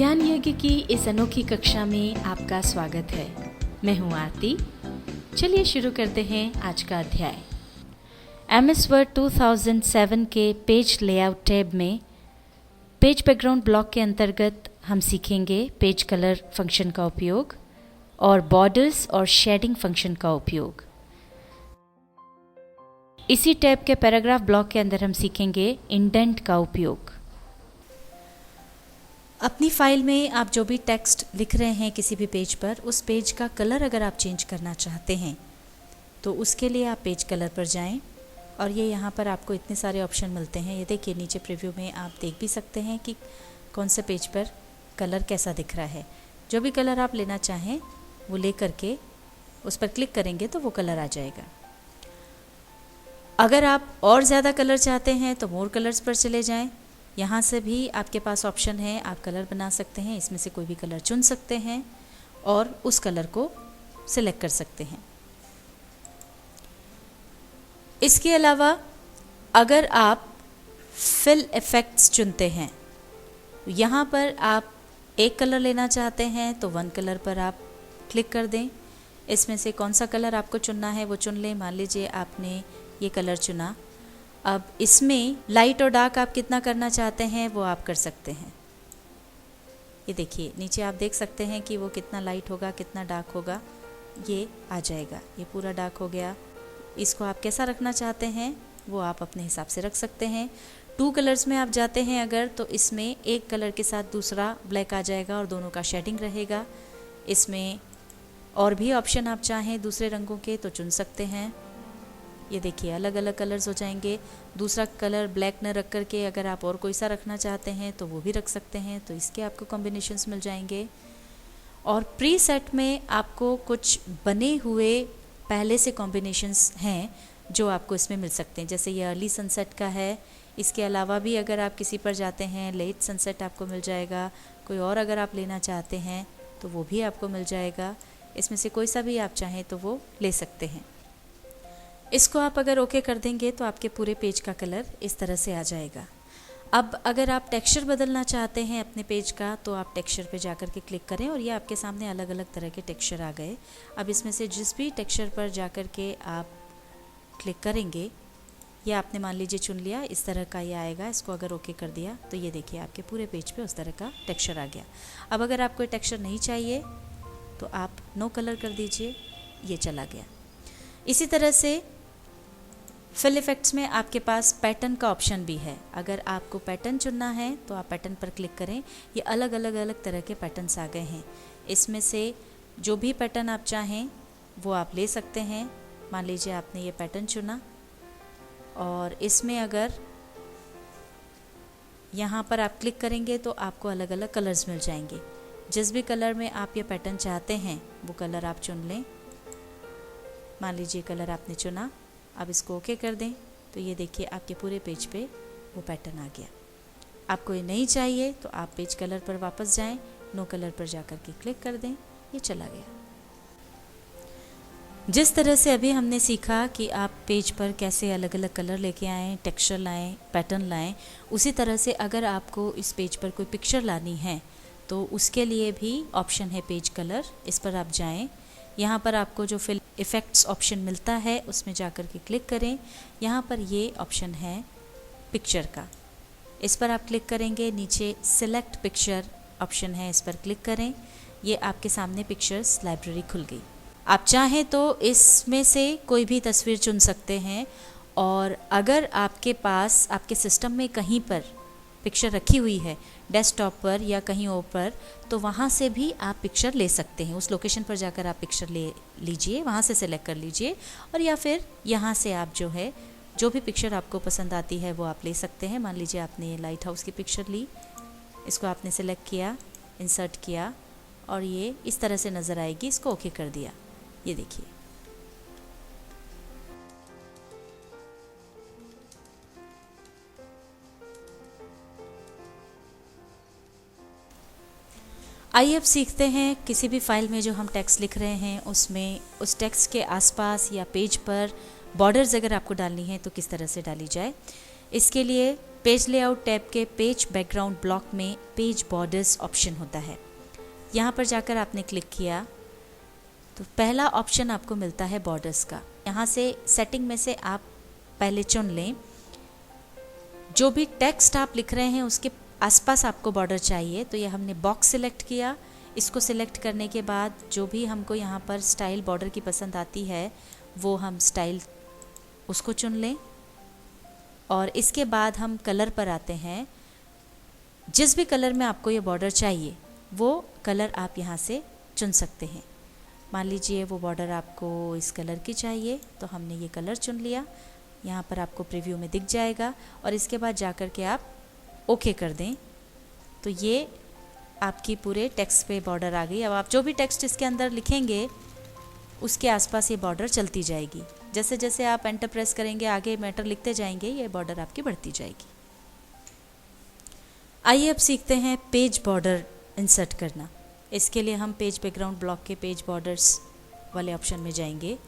ज्ञान यज्ञ की इस अनोखी कक्षा में आपका स्वागत है। मैं हूँ आरती। चलिए शुरू करते हैं आज का अध्याय। MS Word 2007 के पेज लेआउट टैब में पेज बैकग्राउंड ब्लॉक के अंतर्गत हम सीखेंगे पेज कलर फंक्शन का उपयोग और बॉर्डर्स और शेडिंग फंक्शन का उपयोग। इसी टैब के पैराग्राफ ब्लॉक के अंदर हम सीखेंगे इंडेंट का उपयोग। अपनी फाइल में आप जो भी टेक्स्ट लिख रहे हैं किसी भी पेज पर, उस पेज का कलर अगर आप चेंज करना चाहते हैं तो उसके लिए आप पेज कलर पर जाएं और ये यहाँ पर आपको इतने सारे ऑप्शन मिलते हैं। ये देखिए नीचे प्रीव्यू में आप देख भी सकते हैं कि कौन से पेज पर कलर कैसा दिख रहा है। जो भी कलर आप लेना चाहें वो ले करके उस पर क्लिक करेंगे तो वो कलर आ जाएगा। अगर आप और ज़्यादा कलर चाहते हैं तो मोर कलर्स पर चले जाएं। यहाँ से भी आपके पास ऑप्शन है, आप कलर बना सकते हैं। इसमें से कोई भी कलर चुन सकते हैं और उस कलर को सिलेक्ट कर सकते हैं। इसके अलावा अगर आप फिल इफ़ेक्ट्स चुनते हैं, यहाँ पर आप एक कलर लेना चाहते हैं तो वन कलर पर आप क्लिक कर दें। इसमें से कौन सा कलर आपको चुनना है वो चुन लें। मान लीजिए आपने ये कलर चुना। अब इसमें लाइट और डार्क आप कितना करना चाहते हैं वो आप कर सकते हैं। ये देखिए नीचे आप देख सकते हैं कि वो कितना लाइट होगा कितना डार्क होगा, ये आ जाएगा। ये पूरा डार्क हो गया। इसको आप कैसा रखना चाहते हैं वो आप अपने हिसाब से रख सकते हैं। 2 कलर्स में आप जाते हैं अगर, तो इसमें एक कलर के साथ दूसरा ब्लैक आ जाएगा और दोनों का शेडिंग रहेगा। इसमें और भी ऑप्शन आप चाहें दूसरे रंगों के तो चुन सकते हैं। ये देखिए अलग अलग कलर्स हो जाएंगे। दूसरा कलर ब्लैक न रख करके अगर आप और कोई सा रखना चाहते हैं तो वो भी रख सकते हैं, तो इसके आपको कॉम्बिनेशंस मिल जाएंगे। और प्री सेट में आपको कुछ बने हुए पहले से कॉम्बिनेशंस हैं जो आपको इसमें मिल सकते हैं। जैसे ये अर्ली सनसेट का है। इसके अलावा भी अगर आप किसी पर जाते हैं लेट सनसेट आपको मिल जाएगा। कोई और अगर आप लेना चाहते हैं तो वो भी आपको मिल जाएगा। इसमें से कोई सा भी आप चाहें तो वो ले सकते हैं। इसको आप अगर ओके कर देंगे तो आपके पूरे पेज का कलर इस तरह से आ जाएगा। अब अगर आप टेक्सचर बदलना चाहते हैं अपने पेज का तो आप टेक्सचर पे जाकर के क्लिक करें और ये आपके सामने अलग अलग तरह के टेक्सचर आ गए। अब इसमें से जिस भी टेक्सचर पर जाकर के आप क्लिक करेंगे, ये आपने मान लीजिए चुन लिया, इस तरह का ये आएगा। इसको अगर ओके कर दिया तो ये देखिए आपके पूरे पेज पे उस तरह का टेक्सचर आ गया। अब अगर आपको टेक्सचर नहीं चाहिए तो आप नो कलर कर दीजिए, ये चला गया। इसी तरह से फिल इफ़ेक्ट्स में आपके पास पैटर्न का ऑप्शन भी है। अगर आपको पैटर्न चुनना है तो आप पैटर्न पर क्लिक करें। ये अलग अलग तरह के पैटर्न्स आ गए हैं। इसमें से जो भी पैटर्न आप चाहें वो आप ले सकते हैं। मान लीजिए आपने ये पैटर्न चुना और इसमें अगर यहाँ पर आप क्लिक करेंगे तो आपको अलग अलग कलर्स मिल जाएंगे। जिस भी कलर में आप ये पैटर्न चाहते हैं वो कलर आप चुन लें। मान लीजिए कलर आपने चुना, अब इसको ओके कर दें तो ये देखिए आपके पूरे पेज पे वो पैटर्न आ गया। आपको ये नहीं चाहिए तो आप पेज कलर पर वापस जाएं, नो कलर पर जाकर के क्लिक कर दें, ये चला गया। जिस तरह से अभी हमने सीखा कि आप पेज पर कैसे अलग अलग कलर लेके आएँ, टेक्सचर लाएँ, पैटर्न लाएँ, उसी तरह से अगर आपको इस पेज पर कोई पिक्चर लानी है तो उसके लिए भी ऑप्शन है पेज कलर। इस पर आप जाएँ। यहाँ पर आपको जो फिल इफ़ेक्ट्स ऑप्शन मिलता है उसमें जाकर के क्लिक करें। यहाँ पर ये ऑप्शन है पिक्चर का, इस पर आप क्लिक करेंगे। नीचे सिलेक्ट पिक्चर ऑप्शन है, इस पर क्लिक करें। ये आपके सामने पिक्चर्स लाइब्रेरी खुल गई। आप चाहें तो इसमें से कोई भी तस्वीर चुन सकते हैं और अगर आपके पास आपके सिस्टम में कहीं पर पिक्चर रखी हुई है डेस्कटॉप पर या कहीं और पर, तो वहाँ से भी आप पिक्चर ले सकते हैं। उस लोकेशन पर जाकर आप पिक्चर ले लीजिए, वहाँ से सेलेक्ट कर लीजिए और या फिर यहाँ से आप जो भी पिक्चर आपको पसंद आती है वो आप ले सकते हैं। मान लीजिए आपने लाइट हाउस की पिक्चर ली, इसको आपने सेलेक्ट किया, इंसर्ट किया और ये इस तरह से नज़र आएगी। इसको ओके कर दिया, ये देखिए। आइए अब सीखते हैं किसी भी फाइल में जो हम टेक्स्ट लिख रहे हैं उसमें उस टेक्स्ट के आसपास या पेज पर बॉर्डर्स अगर आपको डालनी है तो किस तरह से डाली जाए। इसके लिए पेज लेआउट टैब के पेज बैकग्राउंड ब्लॉक में पेज बॉर्डर्स ऑप्शन होता है। यहाँ पर जाकर आपने क्लिक किया तो पहला ऑप्शन आपको मिलता है बॉर्डर्स का। यहाँ से सेटिंग में से आप पहले चुन लें, जो भी टेक्स्ट आप लिख रहे हैं उसके आसपास आपको बॉर्डर चाहिए। तो ये हमने बॉक्स सिलेक्ट किया। इसको सिलेक्ट करने के बाद जो भी हमको यहाँ पर स्टाइल बॉर्डर की पसंद आती है वो हम स्टाइल उसको चुन लें। और इसके बाद हम कलर पर आते हैं। जिस भी कलर में आपको ये बॉर्डर चाहिए वो कलर आप यहाँ से चुन सकते हैं। मान लीजिए वो बॉर्डर आपको इस कलर की चाहिए तो हमने ये कलर चुन लिया। यहाँ पर आपको प्रीव्यू में दिख जाएगा और इसके बाद जाकर के आप ओके कर दें तो ये आपकी पूरे टेक्स्ट पे बॉर्डर आ गई। अब आप जो भी टेक्स्ट इसके अंदर लिखेंगे उसके आसपास ये बॉर्डर चलती जाएगी। जैसे जैसे आप एंटर प्रेस करेंगे आगे मैटर लिखते जाएंगे, ये बॉर्डर आपकी बढ़ती जाएगी। आइए अब सीखते हैं पेज बॉर्डर इंसर्ट करना। इसके लिए हम पेज बैकग्राउंड ब्लॉक के पेज बॉर्डर्स वाले ऑप्शन में जाएंगे।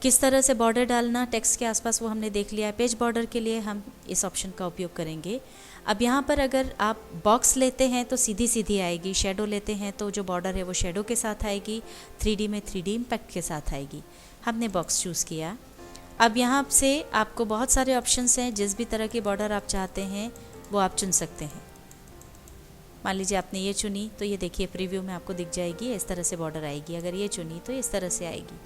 किस तरह से बॉर्डर डालना टेक्स्ट के आसपास वो हमने देख लिया है। पेज बॉर्डर के लिए हम इस ऑप्शन का उपयोग करेंगे। अब यहाँ पर अगर आप बॉक्स लेते हैं तो सीधी सीधी आएगी, शेडो लेते हैं तो जो बॉर्डर है वो शेडो के साथ आएगी, 3D में 3D इम्पैक्ट के साथ आएगी। हमने बॉक्स चूज़ किया। अब यहाँ से आपको बहुत सारे ऑप्शंस हैं, जिस भी तरह की बॉर्डर आप चाहते हैं वो आप चुन सकते हैं। मान लीजिए आपने ये चुनी तो ये देखिए प्रीव्यू में आपको दिख जाएगी, इस तरह से बॉर्डर आएगी। अगर ये चुनी तो इस तरह से आएगी।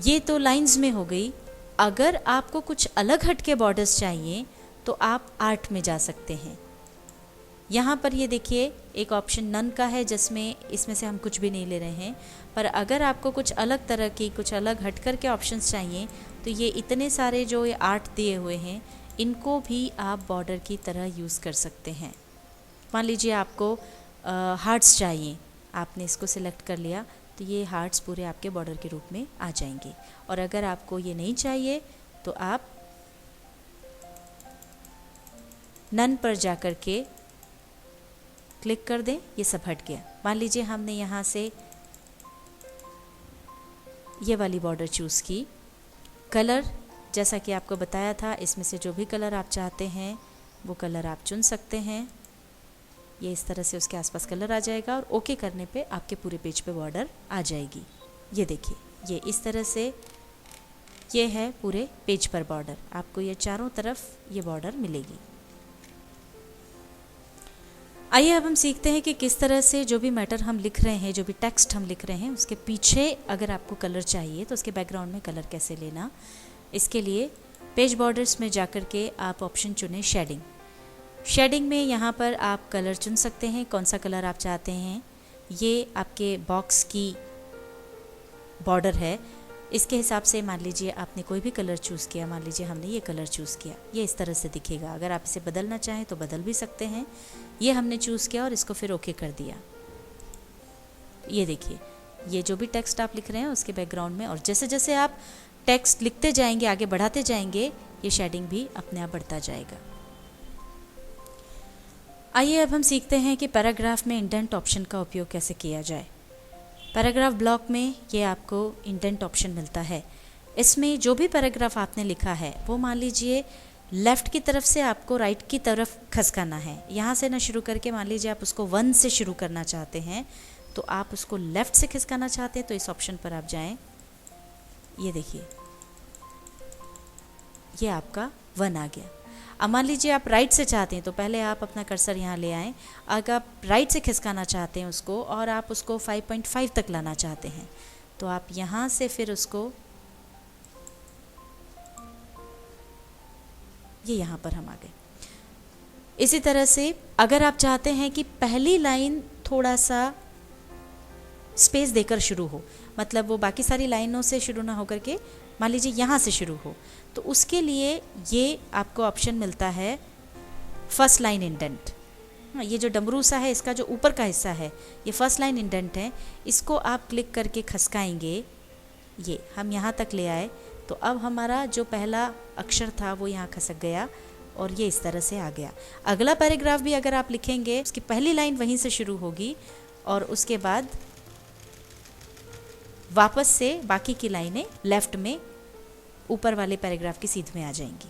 ये तो लाइंस में हो गई। अगर आपको कुछ अलग हट के बॉर्डर्स चाहिए तो आप आर्ट में जा सकते हैं। यहाँ पर ये देखिए एक ऑप्शन नन का है जिसमें इसमें से हम कुछ भी नहीं ले रहे हैं। पर अगर आपको कुछ अलग तरह की कुछ अलग हट कर के ऑप्शंस चाहिए तो ये इतने सारे जो ये आर्ट दिए हुए हैं इनको भी आप बॉर्डर की तरह यूज़ कर सकते हैं। मान लीजिए आपको हार्ट्स चाहिए, आपने इसको सिलेक्ट कर लिया तो ये हार्ट्स पूरे आपके बॉर्डर के रूप में आ जाएंगे। और अगर आपको ये नहीं चाहिए तो आप नन पर जाकर के क्लिक कर दें, ये सब हट गया। मान लीजिए हमने यहाँ से ये वाली बॉर्डर चूज़ की। कलर जैसा कि आपको बताया था, इसमें से जो भी कलर आप चाहते हैं वो कलर आप चुन सकते हैं। ये इस तरह से उसके आसपास कलर आ जाएगा और ओके करने पे आपके पूरे पेज पे बॉर्डर आ जाएगी। ये देखिए ये इस तरह से ये है पूरे पेज पर बॉर्डर। आपको ये चारों तरफ ये बॉर्डर मिलेगी। आइए अब हम सीखते हैं कि किस तरह से जो भी मैटर हम लिख रहे हैं, जो भी टेक्स्ट हम लिख रहे हैं उसके पीछे अगर आपको कलर चाहिए तो उसके बैकग्राउंड में कलर कैसे लेना। इसके लिए पेज बॉर्डर्स में जाकर के आप ऑप्शन चुनें शेडिंग। शेडिंग में यहाँ पर आप कलर चुन सकते हैं, कौन सा कलर आप चाहते हैं। ये आपके बॉक्स की बॉर्डर है, इसके हिसाब से मान लीजिए आपने कोई भी कलर चूज़ किया। मान लीजिए हमने ये कलर चूज़ किया, ये इस तरह से दिखेगा। अगर आप इसे बदलना चाहें तो बदल भी सकते हैं। ये हमने चूज़ किया और इसको फिर ओके कर दिया। ये देखिए ये जो भी टेक्स्ट आप लिख रहे हैं उसके बैकग्राउंड में, और जैसे जैसे आप टेक्स्ट लिखते जाएंगे आगे बढ़ाते जाएंगे ये शेडिंग भी अपने आप बढ़ता जाएगा। आइए अब हम सीखते हैं कि पैराग्राफ में इंडेंट ऑप्शन का उपयोग कैसे किया जाए। पैराग्राफ ब्लॉक में ये आपको इंडेंट ऑप्शन मिलता है। इसमें जो भी पैराग्राफ आपने लिखा है वो मान लीजिए लेफ़्ट की तरफ से आपको राइट की तरफ खसकाना है। यहाँ से ना शुरू करके मान लीजिए आप उसको 1 से शुरू करना चाहते हैं तो आप उसको लेफ़्ट से खिसकाना चाहते हैं तो इस ऑप्शन पर आप जाएं। ये देखिए ये आपका 1 आ गया। अब मान लीजिए आप राइट से चाहते हैं तो पहले आप अपना कर्सर यहाँ ले आएँ। अगर आप राइट से खिसकाना चाहते हैं उसको और आप उसको 5.5 तक लाना चाहते हैं तो आप यहाँ से फिर उसको ये यहाँ पर हम आ गए। इसी तरह से अगर आप चाहते हैं कि पहली लाइन थोड़ा सा स्पेस देकर शुरू हो, मतलब वो बाकी सारी लाइनों से शुरू ना होकर के मान लीजिए यहाँ से शुरू हो, तो उसके लिए ये आपको ऑप्शन मिलता है फर्स्ट लाइन इंडेंट। ये जो डमरू सा है इसका जो ऊपर का हिस्सा है ये फर्स्ट लाइन इंडेंट है। इसको आप क्लिक करके खसकाएंगे, ये हम यहाँ तक ले आए तो अब हमारा जो पहला अक्षर था वो यहाँ खसक गया और ये इस तरह से आ गया। अगला पैराग्राफ भी अगर आप लिखेंगे उसकी पहली लाइन वहीं से शुरू होगी और उसके बाद वापस से बाकी की लाइनें लेफ्ट में ऊपर वाले पैराग्राफ की सीध में आ जाएंगी।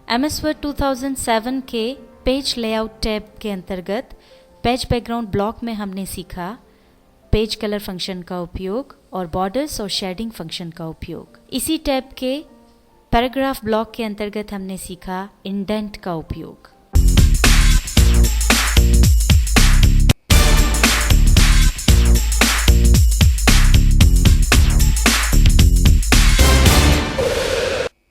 MS Word 2007 के पेज लेआउट टैब के अंतर्गत पेज बैकग्राउंड ब्लॉक में हमने सीखा पेज कलर फंक्शन का उपयोग और बॉर्डर्स और शेडिंग फंक्शन का उपयोग। इसी टैब के पैराग्राफ ब्लॉक के अंतर्गत हमने सीखा इंडेंट का उपयोग।